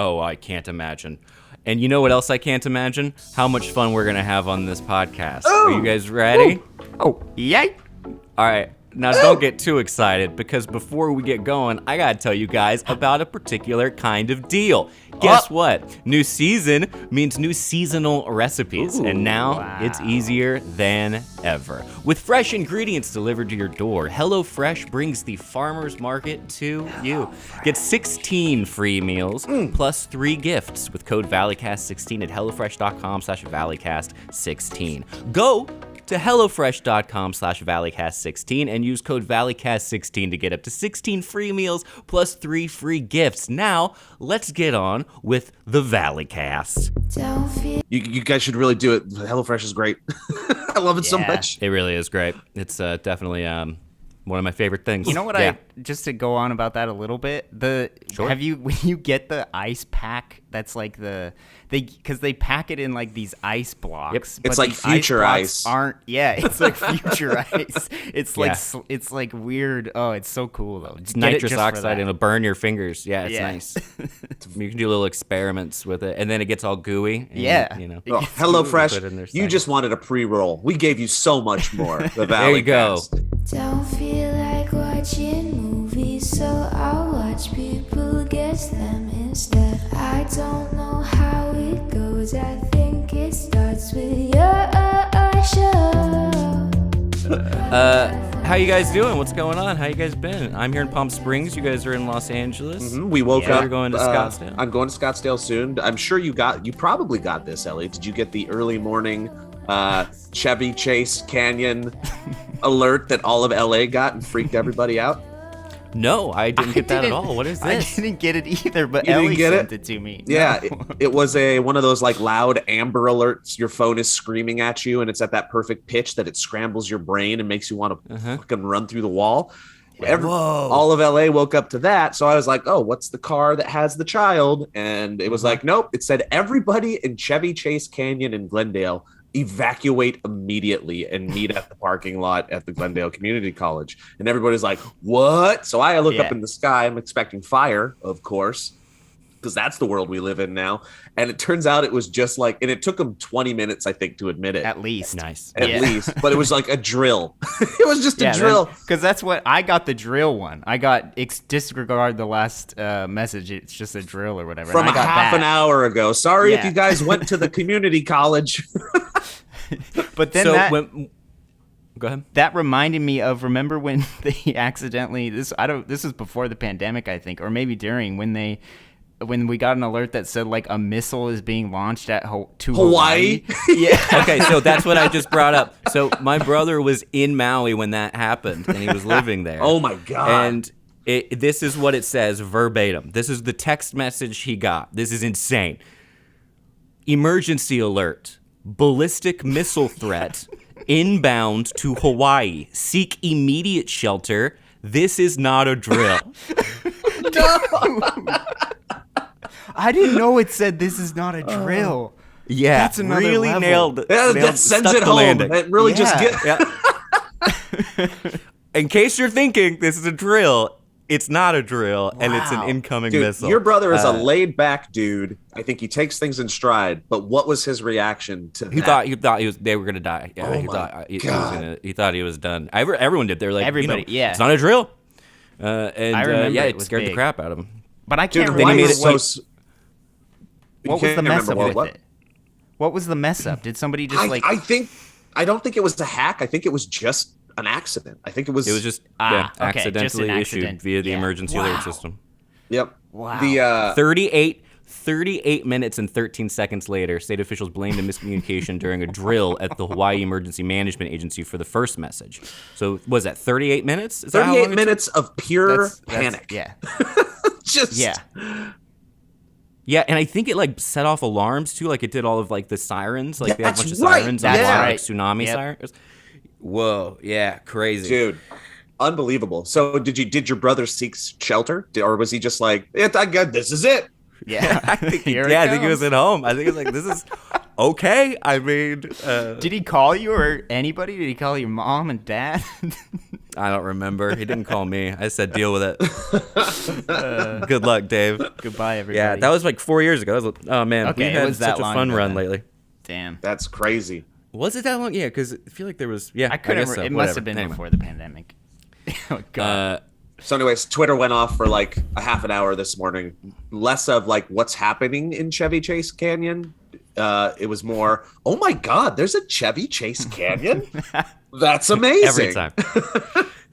Oh, I can't imagine. And you know what else I can't imagine? How much fun we're going to have on this podcast. Are you guys ready? Ooh. Oh, yay. All right. Now, don't get too excited, because before we get going, I got to tell you guys about a particular kind of deal. Guess what? New season means new seasonal recipes, and now it's easier than ever. With fresh ingredients delivered to your door, HelloFresh brings the farmer's market to you. Get 16 free meals plus 3 gifts with code ValleyCast16 at HelloFresh.com/ValleyCast16. Go to HelloFresh.com/ValleyCast16 and use code ValleyCast16 to get up to 16 free meals plus 3 free gifts. Now, let's get on with the Valleycast. You guys should really do it. HelloFresh is great. I love it so much. It really is great. It's definitely one of my favorite things. You know what? Just to go on about that a little bit. When you get the ice pack? That's like because they pack it in like these ice blocks. Yep. But it's like future ice. It's like future ice. It's like it's like weird. Oh, it's so cool though. It's nitrous oxide and it'll burn your fingers. Yeah, it's nice. You can do little experiments with it, and then it gets all gooey. And, you know. Oh, HelloFresh, you just wanted a pre-roll. We gave you so much more. The There you go. Don't feel like watching movies, so I'll watch people guess them instead. I don't know how it goes. I think it starts with your show. How you guys doing? What's going on? How you guys been? I'm here in Palm Springs. You guys are in Los Angeles. Mm-hmm. We woke up. You're going to Scottsdale. I'm going to Scottsdale soon. I'm sure you probably got this, Ellie. Did you get the early morning Chevy Chase Canyon alert that all of LA got and freaked everybody out? No, I didn't get that at all. What is this? I didn't get it either, but You Ellie didn't get sent it to me. Yeah, No. it was one of those like loud amber alerts. Your phone is screaming at you, and it's at that perfect pitch that it scrambles your brain and makes you want to fucking run through the wall. All of LA woke up to that, so I was like, "Oh, what's the car that has the child?" And it was like, "Nope." It said everybody in Chevy Chase Canyon in Glendale evacuate immediately and meet at the parking lot at the Glendale Community College. And everybody's like, what? So I look up in the sky. I'm expecting fire, of course, because that's the world we live in now. And it turns out it was just like, and it took them 20 minutes, I think, to admit it. At least. Nice. At least. But it was like a drill. It was just a drill. Because that's what I got, the drill one. I got disregard the last message. It's just a drill or whatever. From and I got half an hour ago. Sorry if you guys went to the community college. But then go ahead. That reminded me of, remember when they accidentally, this was before the pandemic, I think, or maybe during, when we got an alert that said like a missile is being launched to Hawaii. Yeah. Okay, so that's what I just brought up. So my brother was in Maui when that happened, and he was living there. Oh my God. And this is what it says verbatim. This is the text message he got. This is insane. Emergency alert. Ballistic missile threat inbound to Hawaii. Seek immediate shelter. This is not a drill. I didn't know it said this is not a drill. Yeah, that's another really level. nailed. That sends it home. Landing. That really just In case you're thinking this is a drill, it's not a drill, and it's an incoming missile. Your brother is a laid-back dude. I think he takes things in stride. But what was his reaction to that? He thought they were gonna die. Yeah, he thought he was done. Everyone did. They were like, everybody, it's not a drill. I remember it scared the crap out of him. But I can't remember what was the mess up with it. What was the mess up? Did somebody just I don't think it was a hack. I think it was just an accident. I think it was just accidentally issued via the emergency alert system. Yep. Wow. The 38 minutes and 13 seconds later, state officials blamed a miscommunication during a drill at the Hawaii Emergency Management Agency for the first message. So was that 38 minutes? 38 minutes of pure panic. Yeah. Yeah, and I think it like set off alarms too. Like it did all of like the sirens. Like they had a bunch of right. sirens. That's like right. Tsunami sirens. Whoa, yeah, crazy, dude, unbelievable. So did your brother seek shelter, or was he just like, I got this is it? Yeah, I think he was at home. I think it was like, this is Okay, I mean, Did he call you or anybody? Did he call your mom and dad? I don't remember. He didn't call me. I said deal with it. Good luck, Dave. Goodbye, everybody. Yeah, that was like 4 years ago. Oh man, Okay, we it had was that such a long fun ago run then. lately. Damn. That's crazy. Was it that long? Yeah, because I feel like there was. Yeah, I couldn't. guess so. It must Whatever. have been Anyway. before the pandemic. Oh God. So, anyways, Twitter went off for like a half an hour this morning. Less of like what's happening in Chevy Chase Canyon. It was more, oh my God, there's a Chevy Chase Canyon. That's amazing. Every time.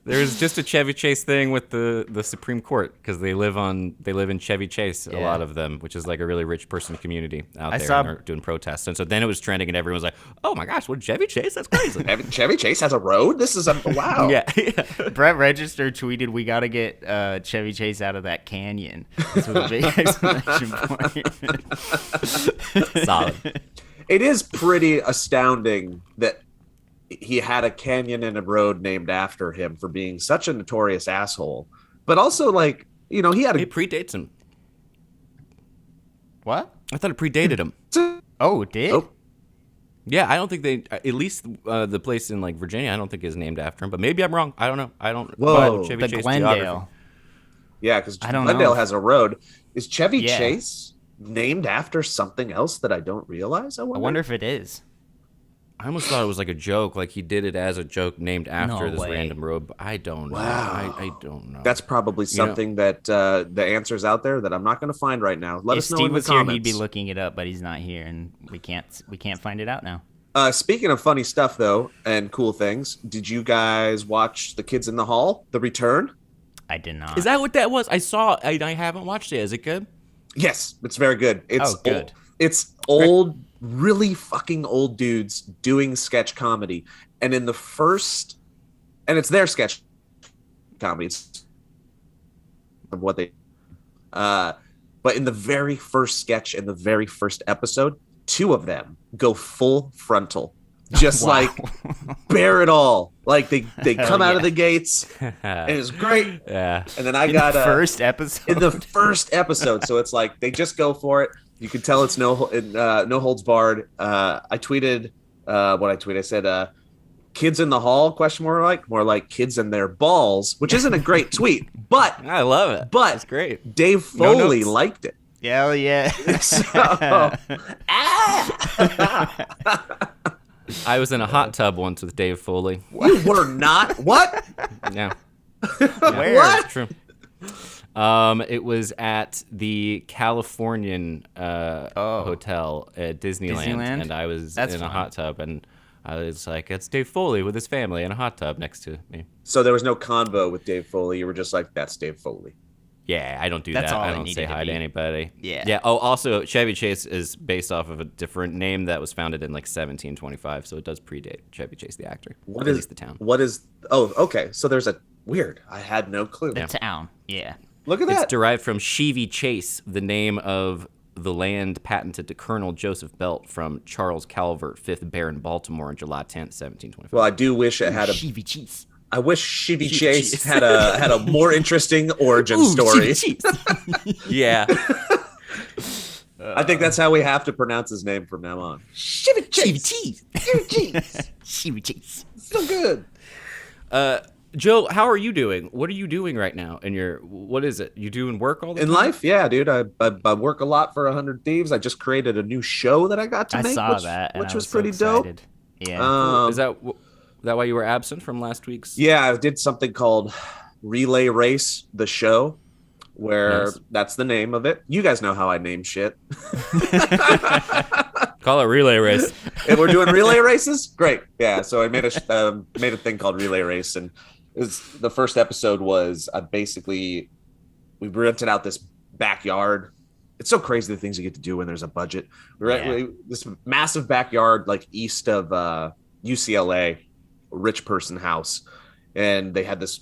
There's just a Chevy Chase thing with the Supreme Court because they live in Chevy Chase, a lot of them, which is like a really rich person community out there. And they're doing protests. And so then it was trending and everyone was like, oh my gosh, what, Chevy Chase? That's crazy. Chevy Chase has a road? This is wow. Yeah. Brett Register tweeted, "We got to get Chevy Chase out of that canyon." This was a big exclamation point. Solid. It is pretty astounding that he had a canyon and a road named after him for being such a notorious asshole. But also, like, you know, he had It predates him. What? I thought it predated him. Oh, it did? Oh. Yeah, I don't think they, at least the place in like Virginia, I don't think is named after him. But maybe I'm wrong. I don't know. I don't. Whoa. Chevy The Chase Glendale. geography. Yeah, because I don't Glendale know. has a road. Is Chevy Yeah. Chase named after something else that I don't realize? I wonder if it is. I almost thought it was like a joke, like he did it as a joke named after No this way. random road. But I don't know. Wow. I don't know. That's probably something that the answer's out there that I'm not going to find right now. Let If us know Steve in the was here, comments. he'd be looking it up, but he's not here, and we can't find it out now. Speaking of funny stuff, though, and cool things, did you guys watch The Kids in the Hall, The Return? I did not. Is that what that was? I saw. I haven't watched it. Is it good? Yes, it's very good. It's Oh, good. Old. It's old, really fucking old dudes doing sketch comedy, and in the first, and it's their sketch comedy. It's of what they, but in the very first sketch, in the very first episode, two of them go full frontal, just Wow. like bear it all. Like they come out of yeah. the gates, and it's great. Yeah. And then I In got the first episode. in the first episode. So it's like they just go for it. You can tell it's no holds barred. I tweeted what I tweeted. I said, "Kids in the hall?" More like kids in their balls, which isn't a great tweet, but I love it. But- it's great. Dave No Foley notes. liked it. Hell yeah. So, I was in a hot tub once with Dave Foley. you were not what? Yeah. Where? What? It's true. It was at the Californian hotel at Disneyland, and I was That's in a fun. hot tub, and I was like, "It's Dave Foley with his family in a hot tub next to me." So there was no convo with Dave Foley. You were just like, "That's Dave Foley." Yeah, I don't do That's that. all I it don't needed say to hi to be. anybody. Yeah. Yeah. Oh, also, Chevy Chase is based off of a different name that was founded in like 1725, so it does predate Chevy Chase, the actor. What At is least the town? What is? Oh, okay. So there's a weird. I had no clue. The town. Yeah. Look at It's that. derived from Chevy Chase, the name of the land patented to Colonel Joseph Belt from Charles Calvert, 5th Baron, Baltimore, on July 10th, 1725. Well, I do wish it had a. Chevy Cheese. I wish Chevy Chevy Chase Chase. had a more interesting origin story. Yeah. I think that's how we have to pronounce his name from now on. Chevy Chase. Chevy Chase. Chevy Cheese. So good. Joe, how are you doing? What are you doing right now? What is it? You doing work all the In time? life, yeah, dude. I work a lot for 100 Thieves. I just created a new show that I got to I make, saw that, and which I was so pretty dope. excited. Yeah. Is that why you were absent from last week's? Yeah, I did something called Relay Race, the show, where Nice. that's the name of it. You guys know how I name shit. Call it relay race. And we're doing relay races? Great. Yeah, so I made a thing called Relay Race, and the first episode was we rented out this backyard. It's so crazy the things you get to do when there's a budget. This massive backyard like east of UCLA, rich person house, and they had this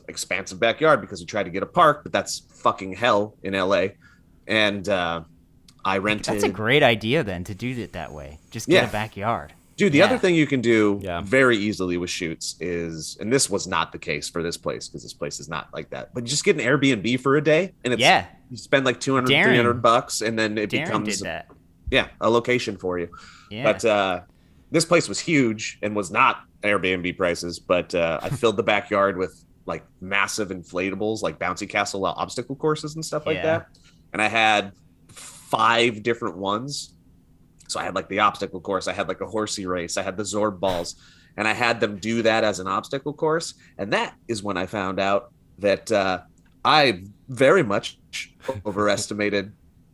expansive backyard because we tried to get a park, but that's fucking hell in LA. And I rented. That's a great idea then to do it that way. Just get Yeah. a backyard. Dude, the other thing you can do Yeah. very easily with shoots is, and this was not the case for this place because this place is not like that, but you just get an Airbnb for a day, and it's Yeah. you spend like 200, Darren- $300, and then it Darren becomes did that. a location for you. Yeah. But this place was huge and was not Airbnb prices, but I filled the backyard with like massive inflatables, like bouncy castle obstacle courses and stuff like that. And I had 5 different ones. So I had like the obstacle course, I had like a horsey race, I had the Zorb balls, and I had them do that as an obstacle course. And that is when I found out that I very much overestimated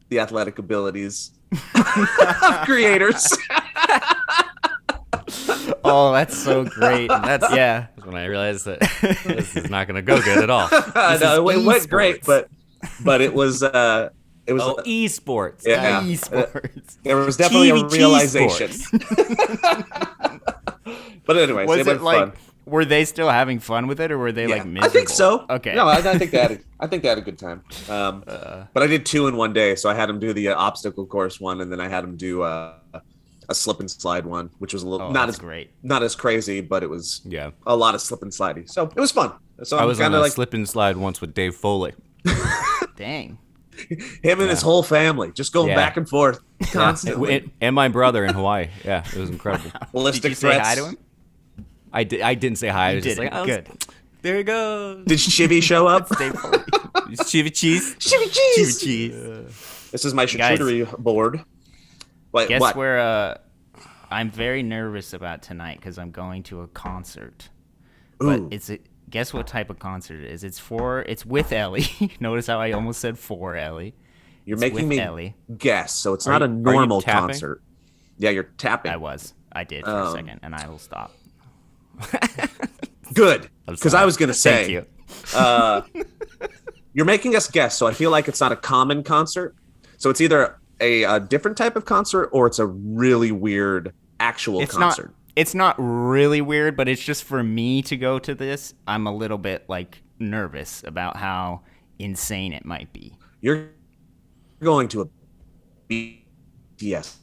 the athletic abilities of creators. Oh, that's so great. That's when I realized that this is not going to go good at all. No, it went great, but it was esports. Yeah, esports. There was definitely a realization. But anyways, Was it like fun. Were they still having fun with it, or were they like miserable? I think so. Okay. No, I think they had a good time. But I did 2 in one day, so I had them do the obstacle course one, and then I had them do a slip and slide one, which was a little not as crazy, but it was a lot of slip and sliding. So it was fun. So I was on a slip and slide once with Dave Foley. Dang. Him and his whole family just going back and forth constantly. And my brother in Hawaii. Yeah, it was incredible. Ballistic Did you threats. say hi to him? I didn't say hi. I was just like, good. There you go. Did Chivy show up? Chivy cheese. Chivy cheese. Chivy cheese. This is my charcuterie board. Wait, Guess what? where I'm very nervous about tonight because I'm going to a concert. But guess what type of concert it is? It's with Ellie. Notice how I almost said for Ellie. You're It's making with me Ellie. guess, so it's not a normal concert. Yeah, you're tapping. I did for a second, and I will stop. Good, because I was going to say, Thank you. You're making us guess, so I feel like it's not a common concert. So it's either a different type of concert or it's a really weird actual concert. It's not really weird, but it's just for me to go to this, I'm a little bit like nervous about how insane it might be. You're going to a BTS.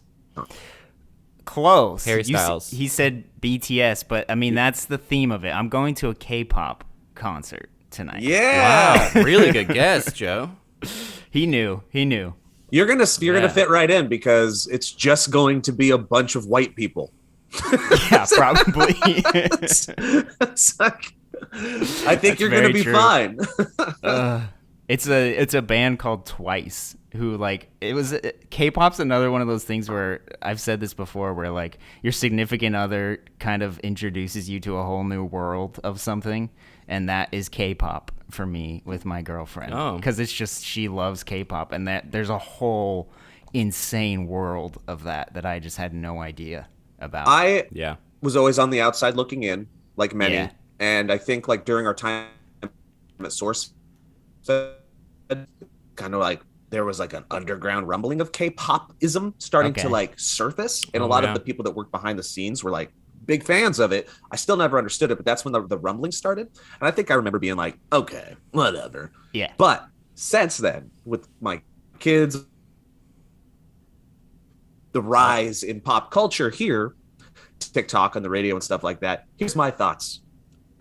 Close. Harry Styles. He said BTS, but I mean that's the theme of it. I'm going to a K-pop concert tonight. Yeah. Wow, really good guess, Joe. He knew. You're gonna fit right in because it's just going to be a bunch of white people. Yeah, probably. It's like, I think you're gonna be fine. It's a band called Twice who K-pop's another one of those things where I've said this before where like your significant other kind of introduces you to a whole new world of something, and that is K-pop for me with my girlfriend because it's just she loves K-pop, and that there's a whole insane world of that I just had no idea about. I was always on the outside looking in, like many, and I think like during our time at Source, kind of like there was like an underground rumbling of K-popism starting to like surface, and a lot of the people that worked behind the scenes were like big fans of it. I still never understood it, but that's when the rumbling started, and I think I remember being like, okay, whatever. Yeah. But since then, with my kids, the rise in pop culture here, TikTok on the radio and stuff like that, here's my thoughts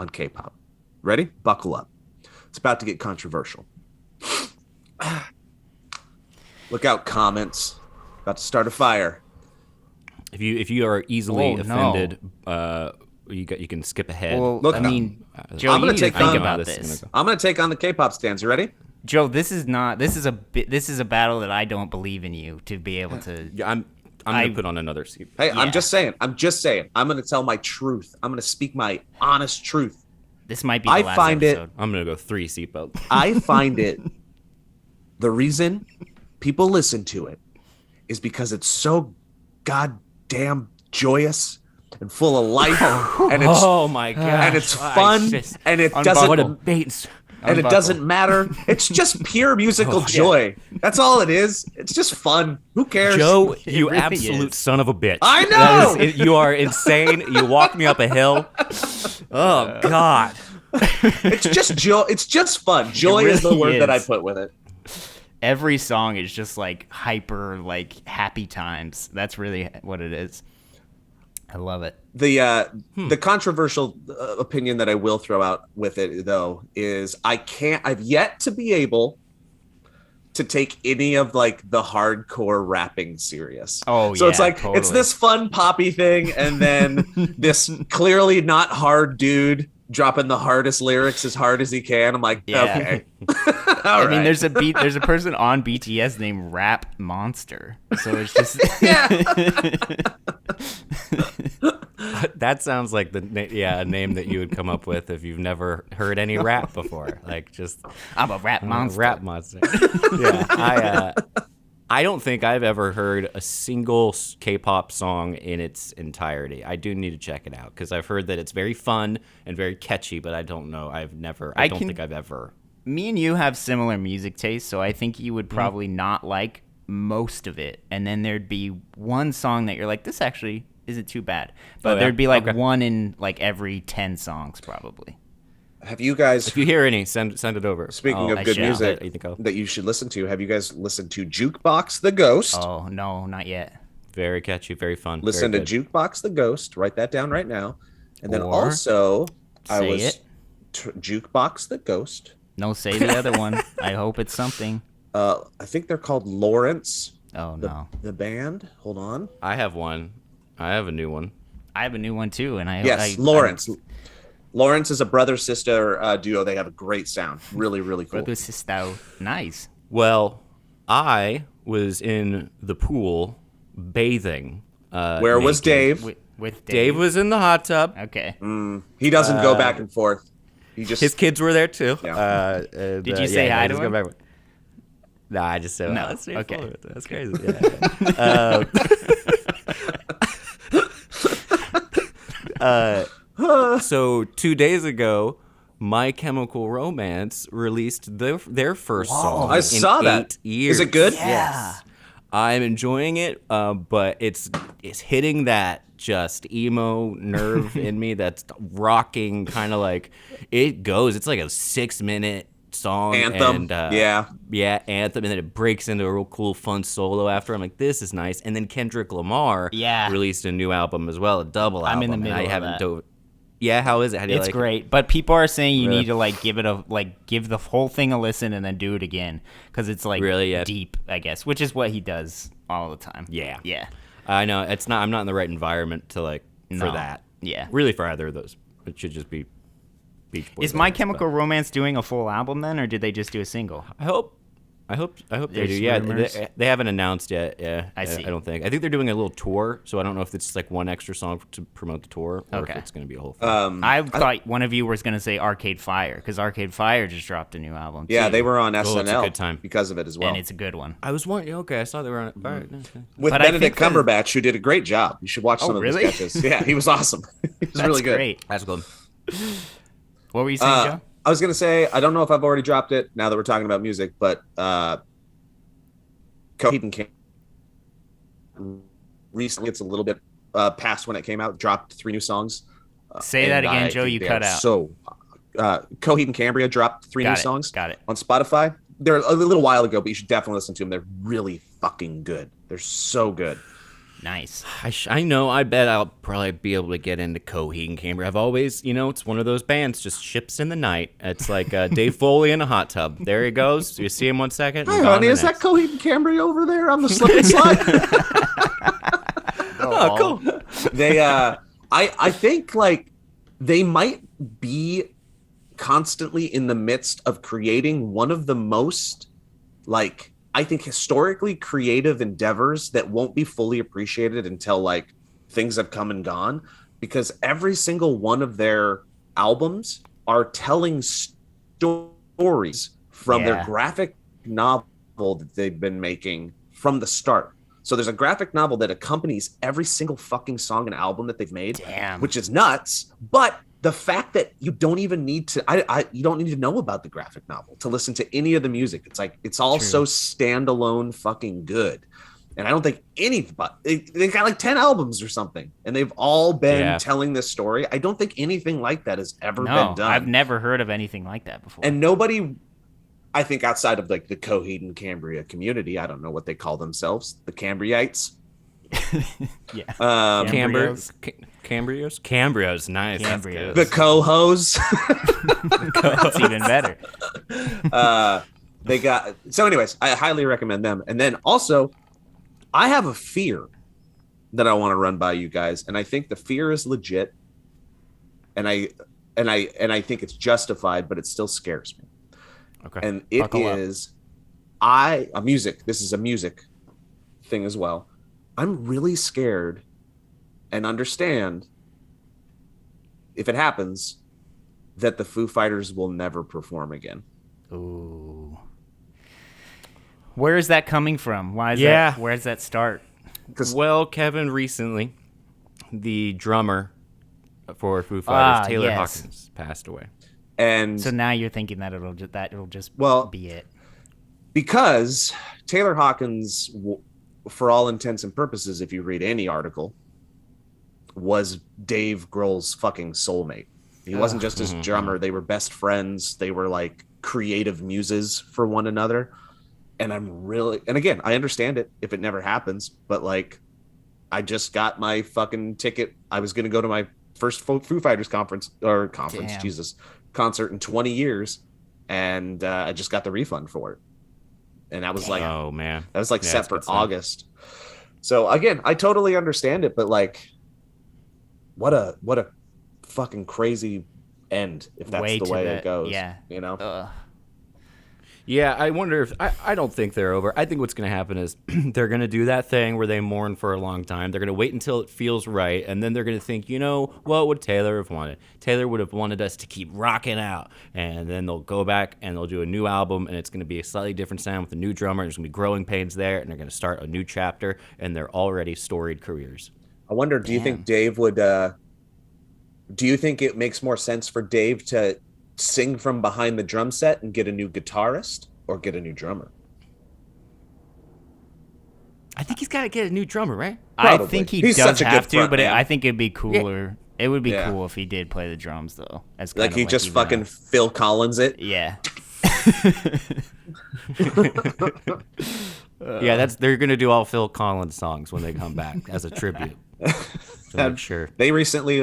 on K-pop. Ready? Buckle up. It's about to get controversial. Look out, comments. About to start a fire. If you are easily offended, you can skip ahead. Well, Look, I mean, Joe, I'm you gonna need to take think on about this. this. I'm going to take on the K-pop stands. You ready? Joe, this is a battle that I don't believe in you to be able to. Yeah, I'm going to put on another seat. Hey, I'm just saying. I'm going to tell my truth. I'm going to speak my honest truth. This might be the last episode. I'm going to go 3 seatbelts. I find it, the reason people listen to it is because it's so goddamn joyous and full of life, and it's my god, and it's fun, and it doesn't matter. It's just pure musical joy. That's all it is. It's just fun. Who cares? Joe, you really absolute son of a bitch. I know! You are insane. You walked me up a hill. Oh god. It's just joy. It's just fun. Joy is the word that I put with it. Every song is just like hyper, like happy times. That's really what it is. I love it. The controversial opinion that I will throw out with it though is I've yet to be able to take any of like the hardcore rapping serious. Oh, so it's yeah, like totally. it's this fun poppy thing, and then this clearly not hard dude dropping the hardest lyrics as hard as he can. I'm like, Yeah. okay. I mean, there's a person on BTS named Rap Monster. So it's just That sounds like a name that you would come up with if you've never heard any rap before. Like just I'm a rap monster. Rap monster. Yeah, I don't think I've ever heard a single K-pop song in its entirety. I do need to check it out because I've heard that it's very fun and very catchy, but I don't know. I don't think I've ever. Me and you have similar music tastes, so I think you would probably not like most of it. And then there'd be one song that you're like, this actually isn't too bad. But there'd be like one in like every 10 songs probably. Have you guys? If you hear any, send it over. Speaking of good music that you should listen to, have you guys listened to Jukebox the Ghost? Oh no, not yet. Very catchy, very fun. Listen to Jukebox the Ghost. Write that down right now. And then also, Jukebox the Ghost. No, say the other one. I hope it's something. I think they're called Lawrence. Oh no, the band. Hold on. I have one. I have a new one. I have a new one too, and Lawrence. Lawrence is a brother-sister duo. They have a great sound. Really, really cool. Brother-sister. Nice. Well, I was in the pool bathing. Where was Dave? With Dave was in the hot tub. Okay. He doesn't go back and forth. His kids were there too. Yeah. Did you say hi to him? Nah, I just said, no. That's okay. That's crazy. So 2 days ago, My Chemical Romance released their first song. I saw that. 8 years. Is it good? Yeah. Yes. I'm enjoying it, but it's hitting that just emo nerve in me that's rocking, kind of like it goes. It's like a 6-minute song. Anthem. And, yeah, anthem, and then it breaks into a real cool, fun solo after. I'm like, this is nice. And then Kendrick Lamar released a new album as well, a double album. I'm in the middle and I of haven't that. dove. Yeah, how is it? How do you It's like great, but people are saying you need to like give the whole thing a listen and then do it again because it's like deep, I guess, which is what he does all the time. Yeah. Yeah. I know it's not. I'm not in the right environment to for that. Yeah. Really, for either of those, it should just be Beach Boys. Is My Chemical Romance doing a full album then, or did they just do a single? I hope they do. There's Yeah, rumors? they haven't announced yet. Yeah, I see. I don't think. I think they're doing a little tour, so I don't know if it's just like one extra song to promote the tour, or if it's going to be a whole thing. I thought one of you was going to say Arcade Fire because Arcade Fire just dropped a new album. Yeah, too. they were on it's a SNL good time. because of it as well. and it's a good one. I was wondering. Okay, I saw they were on it. All right. With But I Benedict think Cumberbatch, who did a great job. You should watch some of really? the sketches. Yeah, he was awesome. He was That's really good. great. That's good. What were you saying, Joe? I was gonna say, I don't know if I've already dropped it now that we're talking about music, but Coheed came recently. It's a little bit past when it came out. Dropped 3 new songs. Say that again, Joe. think You they cut are out. So, Coheed and Cambria dropped 3 new Got it, songs. got it. On Spotify. They're a little while ago, but you should definitely listen to them. They're really fucking good. They're so good. Nice. I know. I bet I'll probably be able to get into Coheed and Cambria. I've always, it's one of those bands, just ships in the night. It's like Dave Foley in a hot tub. There he goes. You see him 1 second. Hey, honey, is that Coheed and Cambria over there on the slip and slide? Oh, cool. They, I think like they might be constantly in the midst of creating one of the most like, I think historically creative endeavors that won't be fully appreciated until like things have come and gone, because every single one of their albums are telling stories from their graphic novel that they've been making from the start. So there's a graphic novel that accompanies every single fucking song and album that they've made, which is nuts. But the fact that you don't even need to, you don't need to know about the graphic novel to listen to any of the music. It's like, it's all so standalone fucking good. And I don't think they've got like 10 albums or something, and they've all been telling this story. I don't think anything like that has ever been done. I've never heard of anything like that before. And nobody, I think outside of like the Coheed and Cambria community, I don't know what they call themselves, the Cambriites. Cambrios, nice. Cambrios. The cohos. That's even better. They got so. Anyways, I highly recommend them. And then also, I have a fear that I want to run by you guys, and I think the fear is legit, and I think it's justified, but it still scares me. Okay. And it is a music. This is a music thing as well. I'm really scared and understand if it happens that the Foo Fighters will never perform again. Ooh. Where is that coming from? Why is Yeah. that? Where does that start? Well, Kevin, recently, the drummer for Foo Fighters, Taylor yes. Hawkins, passed away. And So now you're thinking that it'll just be it. because Taylor Hawkins, for all intents and purposes, if you read any article, was Dave Grohl's fucking soulmate. He wasn't just his drummer. They were best friends. They were like creative muses for one another. And and again, I understand it if it never happens, but like, I just got my fucking ticket. I was going to go to my first Foo Fighters concert in 20 years. And I just got the refund for it. And that was like, oh man, that was like Yeah, set for that's good August. So again, I totally understand it, but like, what a fucking crazy end if that's Way the to way the- it goes. yeah. You know? Yeah, I wonder if I don't think they're over. I think what's going to happen is they're going to do that thing where they mourn for a long time. They're going to wait until it feels right, and then they're going to think, what would Taylor have wanted? Taylor would have wanted us to keep rocking out, and then they'll go back and they'll do a new album, and it's going to be a slightly different sound with a new drummer. There's going to be growing pains there, and they're going to start a new chapter, and they're already storied careers. I wonder, do you think Dave would do you think it makes more sense for Dave to sing from behind the drum set and get a new guitarist or get a new drummer? I think he's got to get a new drummer, right? Probably. I think He's does such a good have to, front but man. I think it'd be cooler. It would be Yeah. cool if he did play the drums, though. As Like kinda he just even fucking Phil Collins it? yeah. Yeah, they're going to do all Phil Collins songs when they come back as a tribute. So make sure. They recently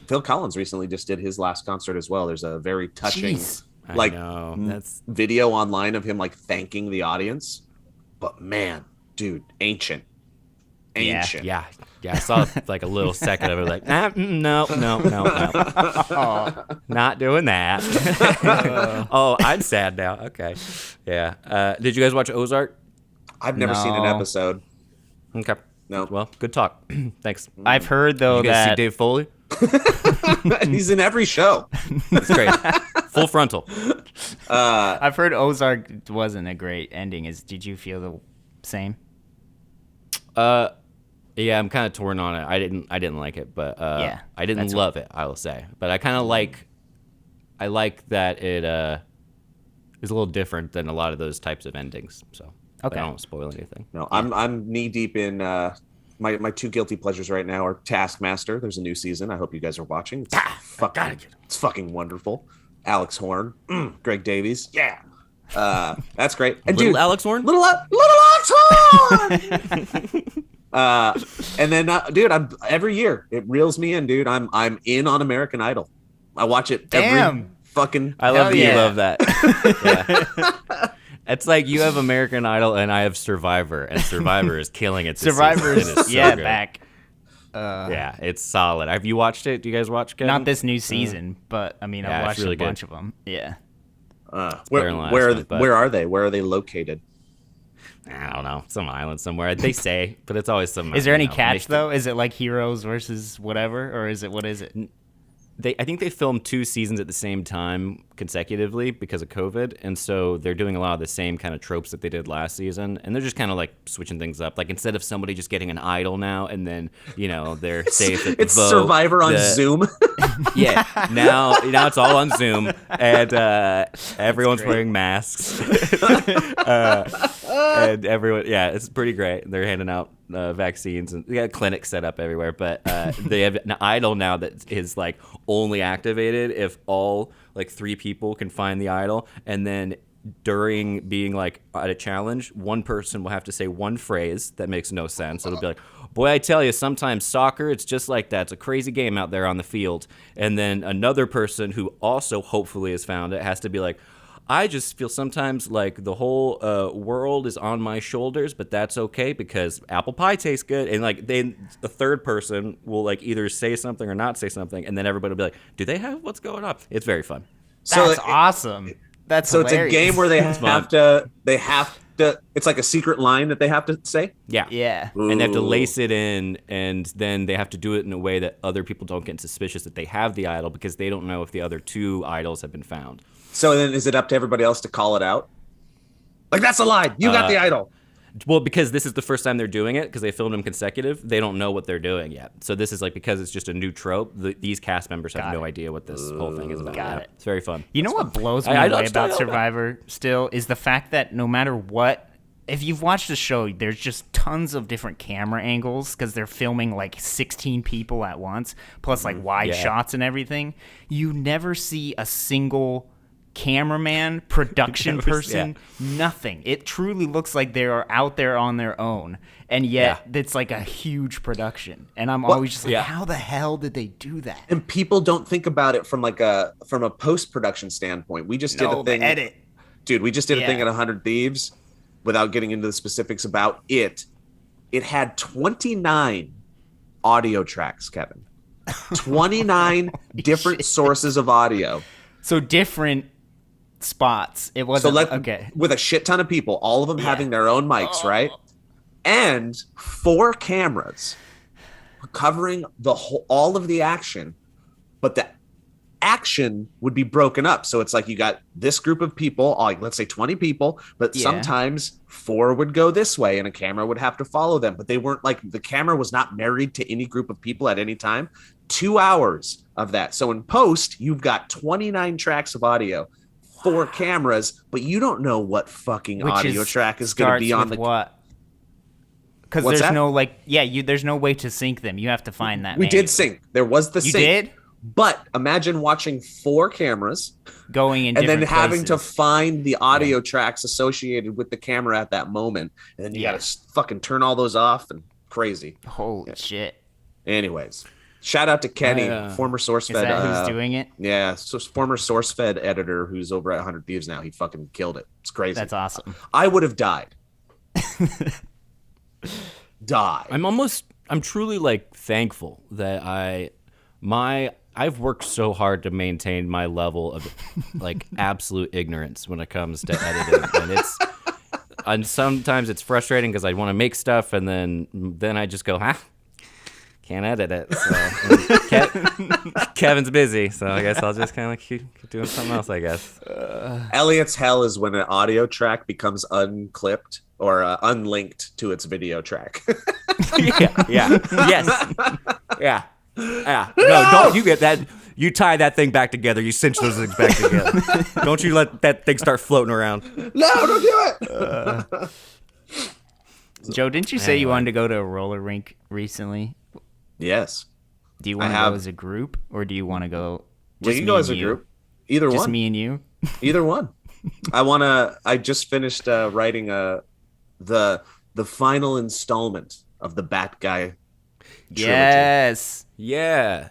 Phil Collins recently just did his last concert as well. There's a very touching Jeez. I know. That's video online of him like thanking the audience. But man, dude, ancient. Yeah, I saw like a little second of it, like, no, not doing that. Oh, I'm sad now. Okay, yeah. Did you guys watch Ozark? I've never seen an No. episode. Okay, No. Well, good talk. Thanks. I've heard though You guys see that Dave Foley? He's in every show. It's great. Full frontal. I've heard Ozark wasn't a great ending. Did you feel the same? Yeah, I'm kind of torn on it. I didn't like it, but Yeah, I didn't love it, I will say. But I kind of like that it is a little different than a lot of those types of endings. So but Okay. I don't spoil anything. No, I'm knee deep in my two guilty pleasures right now are Taskmaster. There's a new season. I hope you guys are watching. It's fucking wonderful. Alex Horn, Greg Davies, yeah, that's great. And Little dude, Alex Horn? little Alex Horn. And then, dude, every year it reels me in, dude. I'm in on American Idol. I watch it every Damn. fucking. I love Hell that you yeah. love that. Yeah. It's like you have American Idol and I have Survivor, and Survivor is killing it. This season. Survivor's It is so good. back. Yeah, it's solid. Have you watched it? Do you guys watch? Kevin? Not this new season, but I mean, Yeah, I've it's watched really a bunch good. of them. Yeah. better Where than the last where one, but- where are they? Where are they located? I don't know, some island somewhere. They say, but it's always some. Is there any catch catch though? Is it like heroes versus whatever, or is it what is it? I think they filmed 2 seasons at the same time consecutively because of COVID, and so they're doing a lot of the same kind of tropes that they did last season, and they're just kind of like switching things up. Like instead of somebody just getting an idol now, and then they're safe. At the It's vote, Survivor on Zoom. Yeah, now it's all on Zoom, and everyone's wearing masks, and everyone. Yeah, it's pretty great. They're handing out vaccines, and they got clinics set up everywhere. But they have an idol now that is like only activated if all like 3 people can find the idol, and then during being like at a challenge, one person will have to say one phrase that makes no sense. It'll be like, boy, I tell you, sometimes soccer, it's just like that. It's a crazy game out there on the field. And then another person who also hopefully has found it has to be like, I just feel sometimes like the whole world is on my shoulders, but that's okay because apple pie tastes good. And like the third person will like either say something or not say something, and then everybody will be like, "Do they have what's going on?" It's very fun. That's awesome. That's so hilarious. it's a game where they have to. It's like a secret line that they have to say. Yeah. Ooh. And they have to lace it in, and then they have to do it in a way that other people don't get suspicious that they have the idol because they don't know if the other 2 idols have been found. So then is it up to everybody else to call it out? Like, that's a lie. You got the idol. Well, because this is the first time they're doing it, because they filmed them consecutive, they don't know what they're doing yet. So this is like, because it's just a new trope, these cast members have no idea what this whole thing is about. Got it. It's very fun. You know what blows me away about Survivor still is the fact that no matter what, if you've watched the show, there's just tons of different camera angles because they're filming like 16 people at once, plus like wide shots and everything. You never see a single cameraman, production person, nothing. It truly looks like they are out there on their own, and yet it's like a huge production. And I'm always just like, how the hell did they do that? And people don't think about it from a post-production standpoint. We just did a thing. Edit. Dude, we just did a thing at 100 Thieves without getting into the specifics about it. It had 29 audio tracks, Kevin. 29 different sources of audio. So different spots. It wasn't okay. With a shit ton of people, all of them having their own mics, right? And 4 cameras covering all of the action, but the action would be broken up. So it's like you got this group of people, like let's say 20 people, but sometimes 4 would go this way and a camera would have to follow them. But they weren't like, the camera was not married to any group of people at any time. 2 hours of that. So in post, you've got 29 tracks of audio, 4 cameras, but you don't know what fucking audio track is going to be on the what? Because there's no there's no way to sync them. You have to find that. We did sync. There was the sync. You did? But imagine watching 4 cameras going in and then having places. to find the audio tracks associated with the camera at that moment. And then you got to fucking turn all those off and crazy. Holy shit. Anyways, shout out to Kenny, former SourceFed. Is that who's doing it? Yeah, former SourceFed editor who's over at 100 Thieves now. He fucking killed it. It's crazy. That's awesome. I would have died. I'm truly like thankful that I've worked so hard to maintain my level of like absolute ignorance when it comes to editing, and sometimes it's frustrating because I want to make stuff and then I just go, can't edit it. So Kevin's busy, so I guess I'll just kind of keep doing something else, I guess. Elliot's hell is when an audio track becomes unclipped or unlinked to its video track. Yeah. No, don't you get that. You tie that thing back together. You cinch those things back together. Don't you let that thing start floating around. No, don't do it. Joe, didn't you say you wanted to go to a roller rink recently? Yes. Do you want to go as a group, or do you want to go We can go as a group. Either one. Just me and you? Either one. I just finished writing the final installment of the Bat Guy trilogy. Yes. Yeah.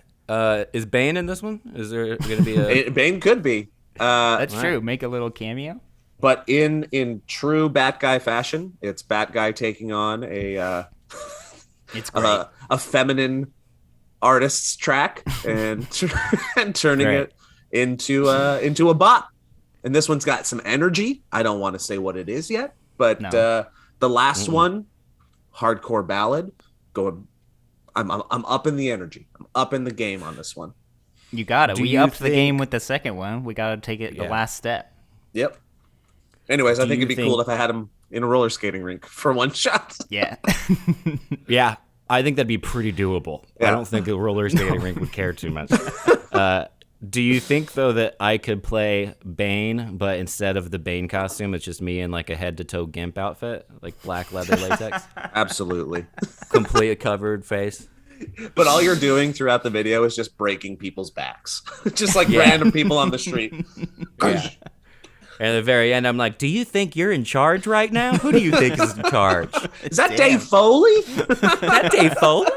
Is Bane in this one? Is there going to be a... Bane could be. That's true. Make a little cameo. But in true Bat Guy fashion, it's Bat Guy taking on it's great. A feminine artist's track and turning it into a bot. And this one's got some energy. I don't want to say what it is yet, but the last one, hardcore ballad, going. I'm up in the energy. I'm up in the game on this one. You got it. We upped the game with the second one. We got to take it the last step. Yep. Anyways, I think it'd be cool if I had him in a roller skating rink for one shot. Yeah. Yeah. I think that'd be pretty doable. Yeah. I don't think a roller skating rink would care too much. Do you think, though, that I could play Bane, but instead of the Bane costume, it's just me in like a head-to-toe GIMP outfit, like black leather latex? Absolutely. Completely covered face. But all you're doing throughout the video is just breaking people's backs. Just like random people on the street. Yeah. And at the very end, I'm like, do you think you're in charge right now? Who do you think is in charge? Is that Dave Foley? Is that Dave Foley?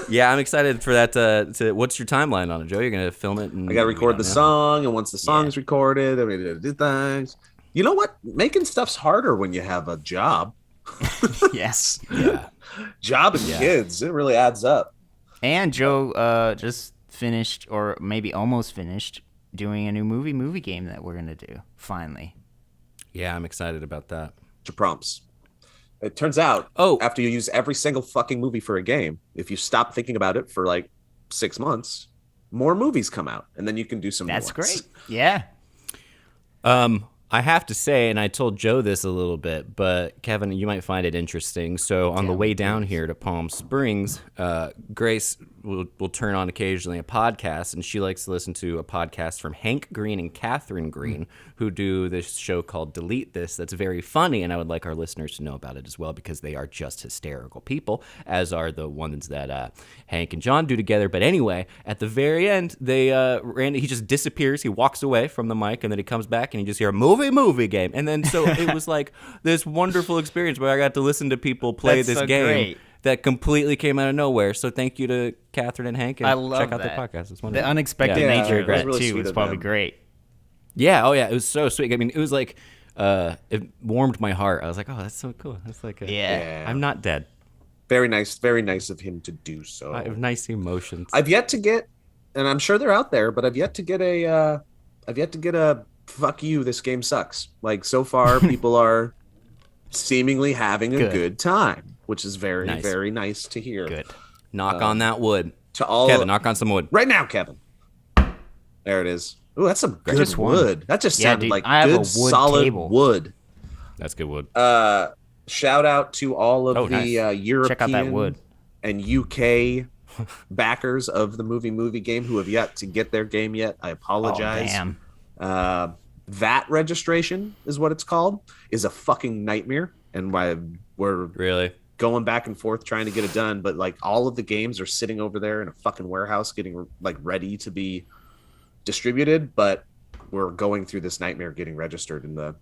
Yeah, I'm excited for that. What's your timeline on it, Joe? You're gonna film it? And I got to record the song, and once the song's recorded, I'm gonna do things. You know what? Making stuff's harder when you have a job. Yes. Yeah. Job and kids, it really adds up. And Joe just finished, or maybe almost finished, doing a new movie game that we're gonna do finally. Yeah, I'm excited about that. To prompts. It turns out, Oh. after you use every single fucking movie for a game, if you stop thinking about it for like 6 months, more movies come out, and then you can do some. That's new ones. great. Yeah. I have to say, and I told Joe this a little bit, but Kevin, you might find it interesting. So on the way down here to Palm Springs, Grace will turn on occasionally a podcast, and she likes to listen to a podcast from Hank Green and Catherine Green, who do this show called Delete This that's very funny, and I would like our listeners to know about it as well, because they are just hysterical people, as are the ones that Hank and John do together. But anyway, at the very end, Randy, he just disappears, he walks away from the mic, and then he comes back, and you just hear movie game. And then so it was like this wonderful experience where I got to listen to people play That's this so game great. that completely came out of nowhere. So thank you to Catherine and Hank, and I love check out that. the podcast. It's wonderful. The unexpected Yeah, nature it of was that really too sweet was of probably them. great. Yeah, it was so sweet. I mean, it was like it warmed my heart. I was like, oh, that's so cool. That's like Yeah. I'm not dead. Very nice of him to do so. I have nice emotions. I've yet to get, and I'm sure they're out there, but I've yet to get a fuck you, this game sucks. Like, so far, people are seemingly having a good time, which is very, Nice. very nice to hear. Good. Knock on that wood. To all Kevin, knock on some wood. right now, Kevin. There it is. Ooh, that's some good Just one. wood. That just Yeah, sounded dude, like I have a good, wood solid table. wood. That's good wood. Shout out to all of Oh, the nice. European Check out that wood. and UK backers of the movie game who have yet to get their game yet. I apologize. Oh, damn. VAT registration is what it's called, is a fucking nightmare, and why we're Really? going back and forth trying to get it done, but like all of the games are sitting over there in a fucking warehouse getting like ready to be distributed, but we're going through this nightmare getting registered in the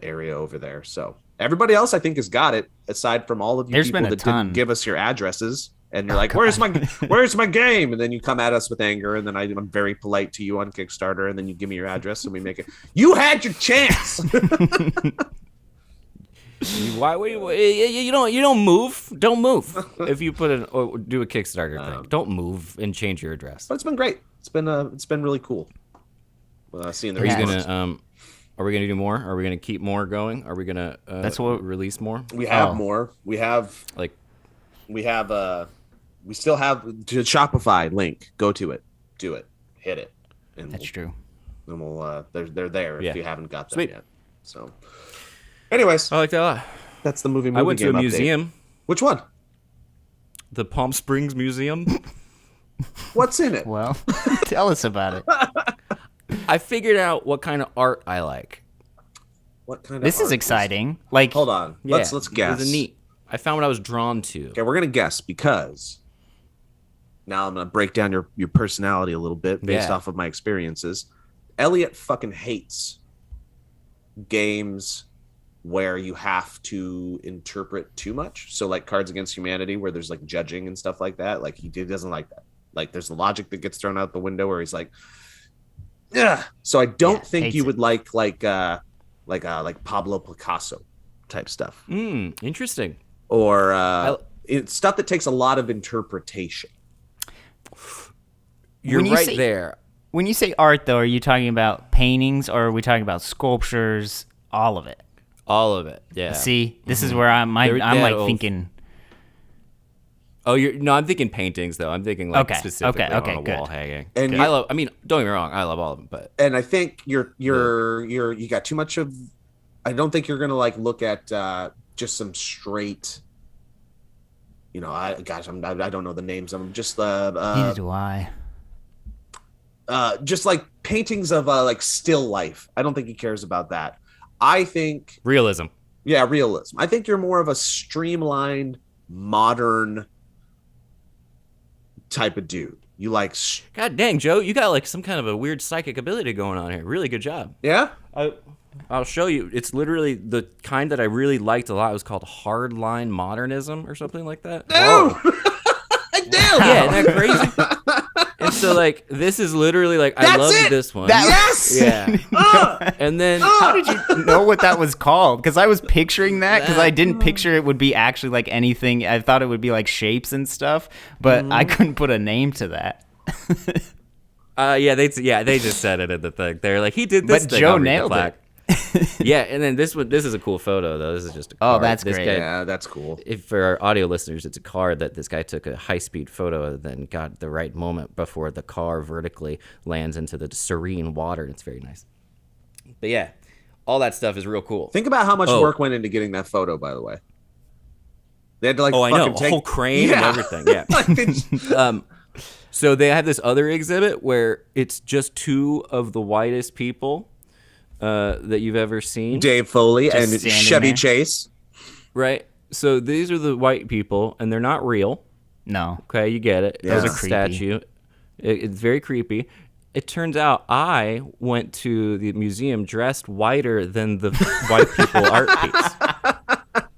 area over there. So everybody else I think has got it, aside from all of you There's people been a that ton. didn't give us your addresses, and you're like, where's my game? And then you come at us with anger, and then I'm very polite to you on Kickstarter, and then you give me your address and we make it. You had your chance. Why you don't move? Don't move. If you put or do a Kickstarter thing, don't move and change your address. But it's been great. It's been really cool. Seeing the Are you response. gonna Are we gonna do more? Are we gonna keep more going? Are we gonna That's what- release more? We have Oh. more. We still have the Shopify link. Go to it, do it, hit it, and That's true. And we'll they're there Yeah. if you haven't got them Sweet. yet. So, anyways, I like that a lot. that's the movie. I went to a game update. museum, Which one? the Palm Springs Museum. What's in it? Well, tell us about it. I figured out what kind of art I like. What kind of? This art is exciting. Like, Hold on. Yeah, Let's guess. It was neat. I found what I was drawn to. Okay, we're gonna guess because now I'm gonna break down your personality a little bit based Yeah. off of my experiences. Elliot fucking hates games where you have to interpret too much. So like Cards Against Humanity, where there's like judging and stuff like that. Like he doesn't like that. Like there's the logic that gets thrown out the window where he's like, yeah. So I don't think hates you it. would like Pablo Picasso type stuff, Interesting. or it's stuff that takes a lot of interpretation. You're When you right say- there. when you say art, though, are you talking about paintings or are we talking about sculptures? All of it. All of it. Yeah. See, this is where I'm They're like that old. thinking. Oh, I'm thinking paintings though. I'm thinking like Okay, specifically okay, on a good. wall hanging. And Good. you- I mean, don't get me wrong. I love all of them, but And I think you got too much of. I don't think you're gonna like look at just some straight. I don't know the names of them. Just Neither do I. just like paintings of like still life. I don't think he cares about that. I think realism. realism. I think you're more of a streamlined, modern type of dude. You like God dang, Joe, you got like some kind of a weird psychic ability going on here. Really good job. yeah. I'll show you. It's literally the kind that I really liked a lot. It was called hardline modernism or something like that. No, I deal. Yeah, isn't that crazy? And so, like, this is literally like, I That's love it. this one. Yes. Yeah. And then, How did you know what that was called? Because I was picturing that because I didn't picture it would be actually like anything. I thought it would be like shapes and stuff, but I couldn't put a name to that. they just said it in the thing. They're like, he did this But thing. Joe I'll read the nailed plaque. it. Yeah, and then this is a cool photo though. This is just a Oh, card. that's This great. guy- Yeah, that's cool. If for our audio listeners, it's a car that this guy took a high-speed photo and then got the right moment before the car vertically lands into the serene water. And it's very nice. But yeah, all that stuff is real cool. Think about how much Oh. work went into getting that photo. By the way, they had to like. Oh, I know. fucking A take whole crane and everything. Yeah. Like, they- So they have this other exhibit where it's just two of the whitest people that you've ever seen. Dave Foley Just and standing Chevy there. Chase. Right. So these are the white people, and they're not real. No. Okay, you get it. Those It's are a creepy. statue. It's very creepy. It turns out I went to the museum dressed whiter than the white people art piece.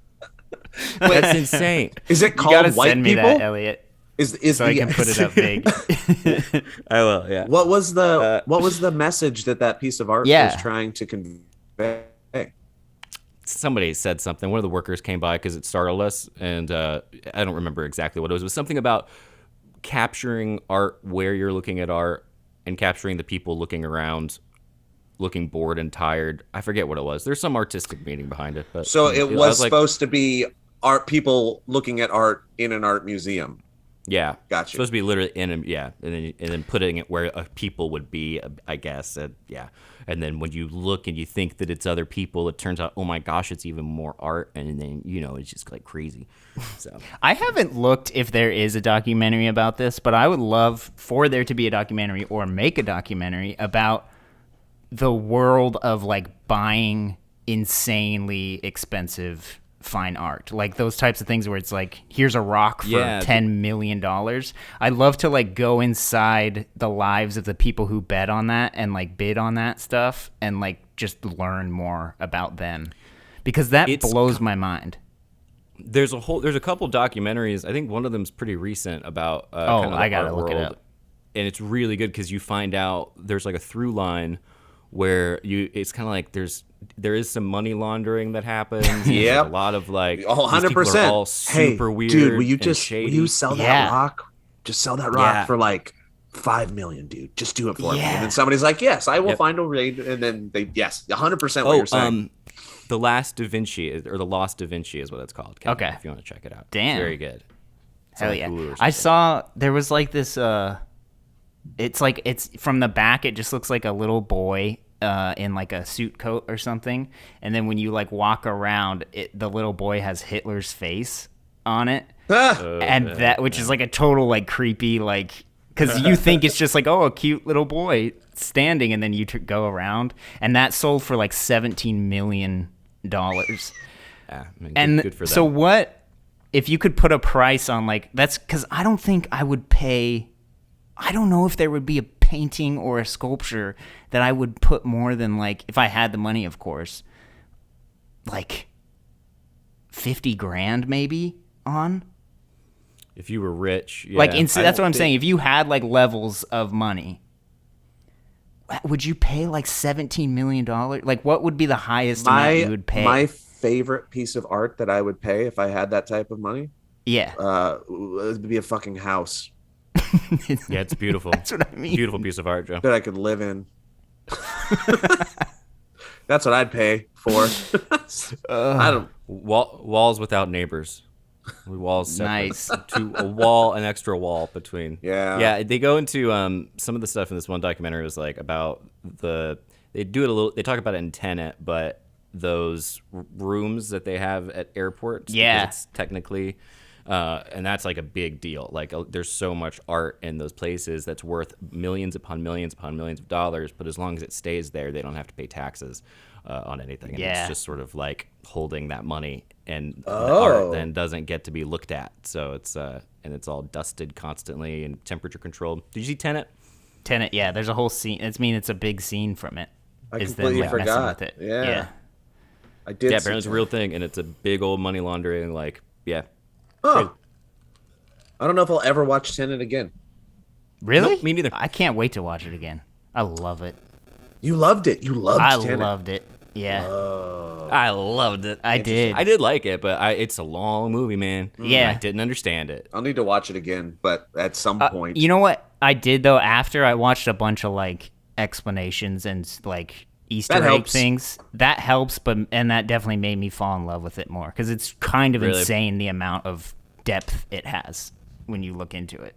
That's insane. Is it You called gotta White send me People? that, Elliot, Is so I can put it up big. I will. Yeah. What was the message that piece of art Yeah. was trying to convey? Somebody said something. One of the workers came by because it startled us, and I don't remember exactly what it was. It was something about capturing art where you're looking at art and capturing the people looking around, looking bored and tired. I forget what it was. There's some artistic meaning behind it. But So it I was like, supposed to be art people looking at art in an art museum. yeah, Gotcha. supposed to be literally in a, yeah, and then putting it where people would be, I guess. Yeah, and then when you look and you think that it's other people, it turns out, oh my gosh, it's even more art, and then it's just like crazy. So I haven't looked if there is a documentary about this, but I would love for there to be a documentary or make a documentary about the world of like buying insanely expensive fine art, like those types of things where it's like, here's a rock for Yeah, $10 million. I'd love to like go inside the lives of the people who bet on that and like bid on that stuff and like just learn more about them, because that It's blows my mind. there's a couple documentaries. I think one of them's pretty recent about Oh, kind of the I gotta art look it world. up. And it's really good because you find out there's like a through line where it's kind of like there is some money laundering that happens. Yep. There's a lot of like Oh, these people are 100%. all super hey, weird. dude, will you and just shady. will you sell that Yeah. rock? Just sell that rock Yeah. for like $5 million, dude. Just do it for me. Yeah. And then somebody's like, yes, I will Yep. find a raid. And then they, yes, 100% what you're saying. The Last Da Vinci or the Lost Da Vinci is what it's called. Kevin, Okay. if you want to check it out. Damn. It's very good. It's Hell on yeah. Hulu or I something. saw there was like this it's from the back it just looks like a little boy in like a suit coat or something, and then when you like walk around the little boy has Hitler's face on it. And that, which is like a total like creepy, like, because you think it's just like, oh, a cute little boy standing, and then you go around, and that sold for like $17 million. Yeah, I mean, And good for them. so what if you could put a price on like, that's because I don't think I would pay, I don't know if there would be a painting or a sculpture that I would put more than like, if I had the money, of course, like 50 grand maybe on. if you were rich, yeah, Like, I that's what don't I'm think- saying. If you had like levels of money, would you pay like $17 million? Like, what would be the highest amount you would pay? My favorite piece of art that I would pay if I had that type of money yeah. would be a fucking house Yeah, it's beautiful. That's what I mean. Beautiful piece of art, Joe. that I could live in. That's what I'd pay for. I don't. Walls without neighbors. Walls separate. Nice. To a wall, an extra wall between. Yeah. Yeah, they go into some of the stuff in this one documentary was like about they do it a little. They talk about it in Tenet, but those rooms that they have at airports. Yeah. because it's technically. And that's like a big deal. Like there's so much art in those places that's worth millions upon millions upon millions of dollars. But as long as it stays there, they don't have to pay taxes on anything. And Yeah. it's just sort of like holding that money, and the art then doesn't get to be looked at. So it's and it's all dusted constantly and temperature controlled. Did you see Tenet? Tenet, yeah. There's a whole scene. It's a big scene from it. I is completely them, like, messing forgot. with it. Yeah. I did. Yeah, see apparently it's a that. real thing, and it's a big old money laundering. Like, yeah. Huh. I don't know if I'll ever watch Tenet again. Really? Nope, me neither. I can't wait to watch it again. I love it. You loved it. You loved Tenet. Loved it. Yeah. I loved it. I did. I did like it, but it's a long movie, man. Yeah. I didn't understand it. I'll need to watch it again, but at some point. You know what I did though? After I watched a bunch of like explanations and like Easter That egg helps. things, that helps. And that definitely made me fall in love with it more because it's kind of Really? insane the amount of depth it has when you look into it.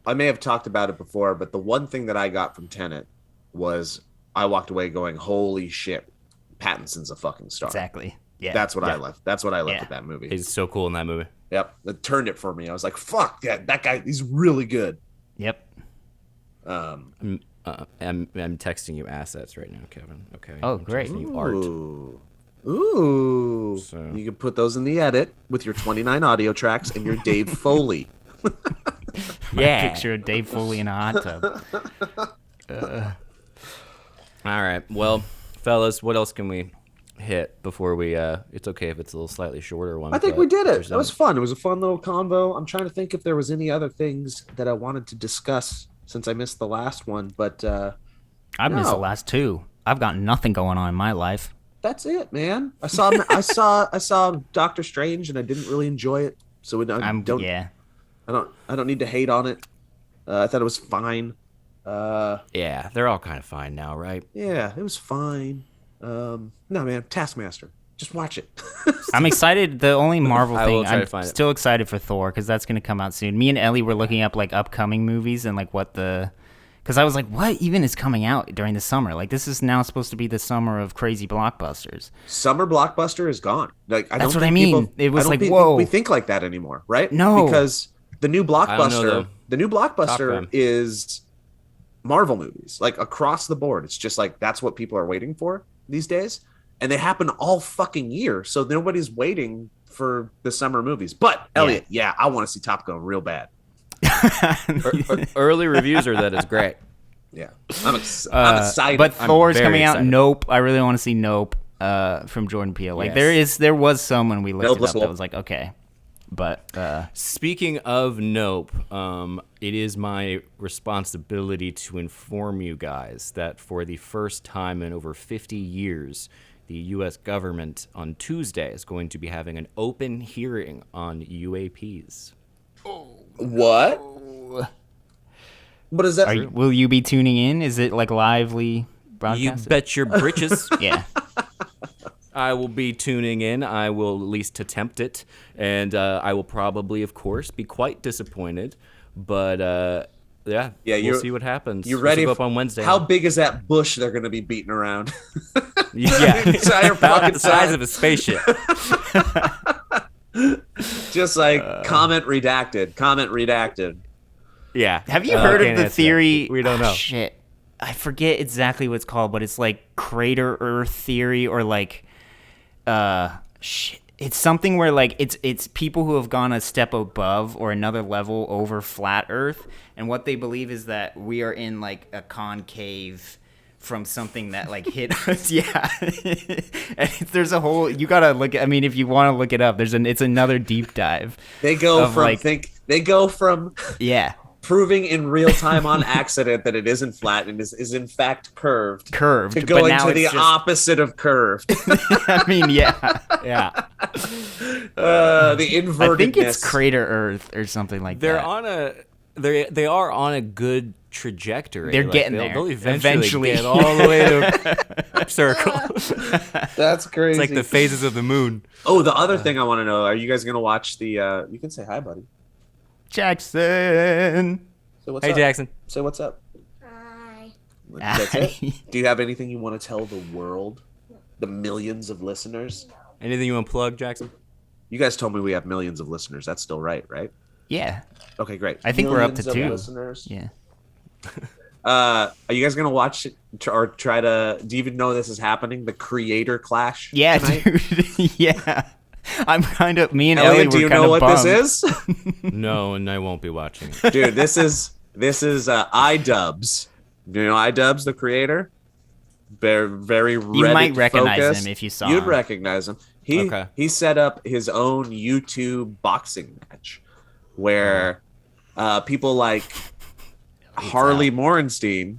I may have talked about it before, but the one thing that I got from Tenet was I walked away going, "Holy shit, Pattinson's a fucking star." Exactly. Yeah. That's what I left. That's what I left Yeah. with that movie. He's so cool in that movie. Yep, it turned it for me. I was like, "Fuck, yeah, that guy, he's really good." Yep. I'm texting you assets right now, Kevin. Okay. Oh, I'm great. texting you art. Ooh. So- You can put those in the edit with your 29 audio tracks and your Dave Foley. Yeah. Picture of Dave Foley in a hot tub. All right. Well, fellas, what else can we hit before we? It's okay if it's a little slightly shorter one. I think but we did it. there's That was fun. It was a fun little convo. I'm trying to think if there was any other things that I wanted to discuss since I missed the last one, but I missed the No. last two. I've got nothing going on in my life. that's it, man. I saw I saw Doctor Strange and I didn't really enjoy it. So I don't need to hate on it. I thought it was fine. Yeah, they're all kind of fine now, right? Yeah, it was fine. No, man, Taskmaster. Just watch it. I'm excited. The only Marvel I will thing, try to I'm find it. still excited for Thor because that's going to come out soon. Me and Ellie were looking up like upcoming movies and like because I was like, what even is coming out during the summer? Like this is now supposed to be the summer of crazy blockbusters. Summer blockbuster is gone. Like I That's don't what I think mean. people- It was I don't like, think whoa. we think like that anymore, right? No. Because the new I don't know, blockbuster, though. the new blockbuster Top is Marvel movies, like across the board. It's just like that's what people are waiting for these days, and they happen all fucking year. So nobody's waiting for the summer movies. But Elliot, yeah I want to see Top Gun real bad. Early reviews are that it's great. Yeah, I'm excited. But I'm Thor's very coming out. excited. Nope. I really want to see Nope from Jordan Peele. Like Yes. there was someone we looked Nope it was up that cool. was like, okay. But Speaking of Nope, it is my responsibility to inform you guys that for the first time in over 50 years, the U.S. government on Tuesday is going to be having an open hearing on UAPs. what? What is that? will you be tuning in? Is it like lively You broadcast? bet your britches. Yeah. I will be tuning in. I will at least attempt it. And I will probably, of course, be quite disappointed. But yeah, we'll see what happens. You This will ready? go up on Wednesday. How big is that bush they're going to be beating around? Yeah, Entire about fucking the size time. of a spaceship. Just like comment redacted. Yeah. Have you heard can't of the answer. theory? We don't know. Shit. I forget exactly what it's called, but it's like crater Earth theory or like shit. It's something where like it's people who have gone a step above or another level over flat Earth, and what they believe is that we are in like a concave from something that like hit us. Yeah. And there's a whole you gotta look at, I mean, if you want to look it up, it's another deep dive. They go Of, from like- they go from Yeah. proving in real time on accident that it isn't flat and is in fact curved Curved. to but going now to the it's just- opposite of curved. I mean, yeah. Yeah. The I invertedness. think it's Crater Earth or something like They're that. on a they are on a good trajectory. They're getting they'll, there. They'll eventually Eventually. get all the way to circle. That's crazy. It's like the phases of the moon. Oh, the other thing I want to know: are you guys gonna watch the? You can say hi, buddy. Jackson. Say what's Hey, up. Jackson. Say what's up. Hi. That's it. Do you have anything you want to tell the world, the millions of listeners? Anything you want to plug, Jackson? You guys told me we have millions of listeners. That's still right, right? Yeah. Okay, great. I think we're up to Millions of 2. listeners. Yeah. Are you guys gonna watch it or try to? Do you even know this is happening? The creator clash. Yeah, tonight? dude. Yeah. I'm kind of, me and Elliot, Ellie do were you kind know of what bummed. this is? No, and I won't be watching it. Dude, this is iDubbbz. Do you know iDubbbz, the creator? Very Reddit might recognize focused. him if you saw You'd him. recognize him. Okay. He set up his own YouTube boxing match where people like Harley Morenstein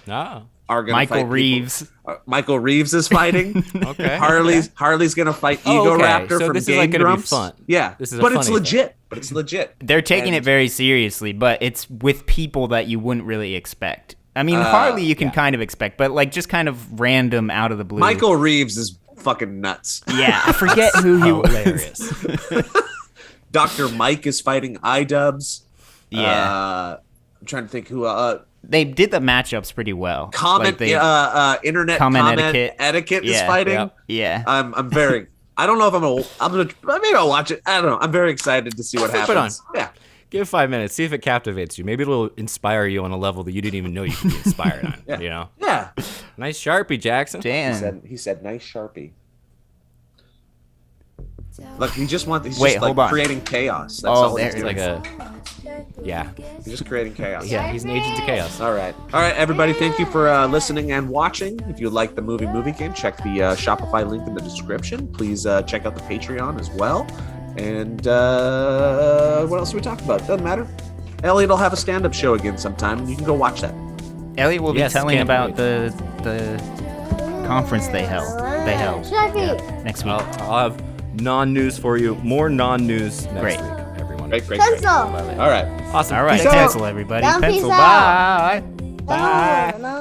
Ah. are going to fight Michael Reeves. Michael Reeves is fighting. Okay. Harley's going to fight Oh, Ego okay. Raptor So from this is, Game like, gonna be Grumps. fun. Yeah, This is a but it's funny legit. But it's legit. They're taking And- it very seriously, but it's with people that you wouldn't really expect. I mean, Harley you can kind of expect, but like just kind of random out of the blue. Michael Reeves is fucking nuts. Yeah, I forget who he was. Hilarious. Dr. Mike is fighting iDubbbz. Yeah. I'm trying to think who. They did the matchups pretty well. Internet comment comment etiquette is Yeah. fighting. Yep. Yeah. I'm very. I don't know if maybe I'll watch it. I don't know. I'm very excited to see what Flip it happens. Yeah. Give it 5 minutes. See if it captivates you. Maybe it'll inspire you on a level that you didn't even know you could be inspired on. Yeah. You know. Yeah. Nice Sharpie, Jackson. Damn. He said nice Sharpie. Look, he's just Wait, like hold on. creating chaos. That's Oh, all he's there doing. Like yeah. He's just creating chaos. Yeah, he's an agent of chaos. All right, everybody. Thank you for listening and watching. If you like the movie game, check the Shopify link in the description. Please check out the Patreon as well. And what else do we talk about? Doesn't matter. Elliot will have a stand-up show again sometime, and you can go watch that. Elliot will be Yes, telling can't about wait. the conference they held. Next week. I'll have non-news for you. More non-news next Great. week, everyone. Great. Pencil. All right. Awesome. All right, Peace out. pencil everybody. Down, Pencil. peace out. Bye. Bye. No.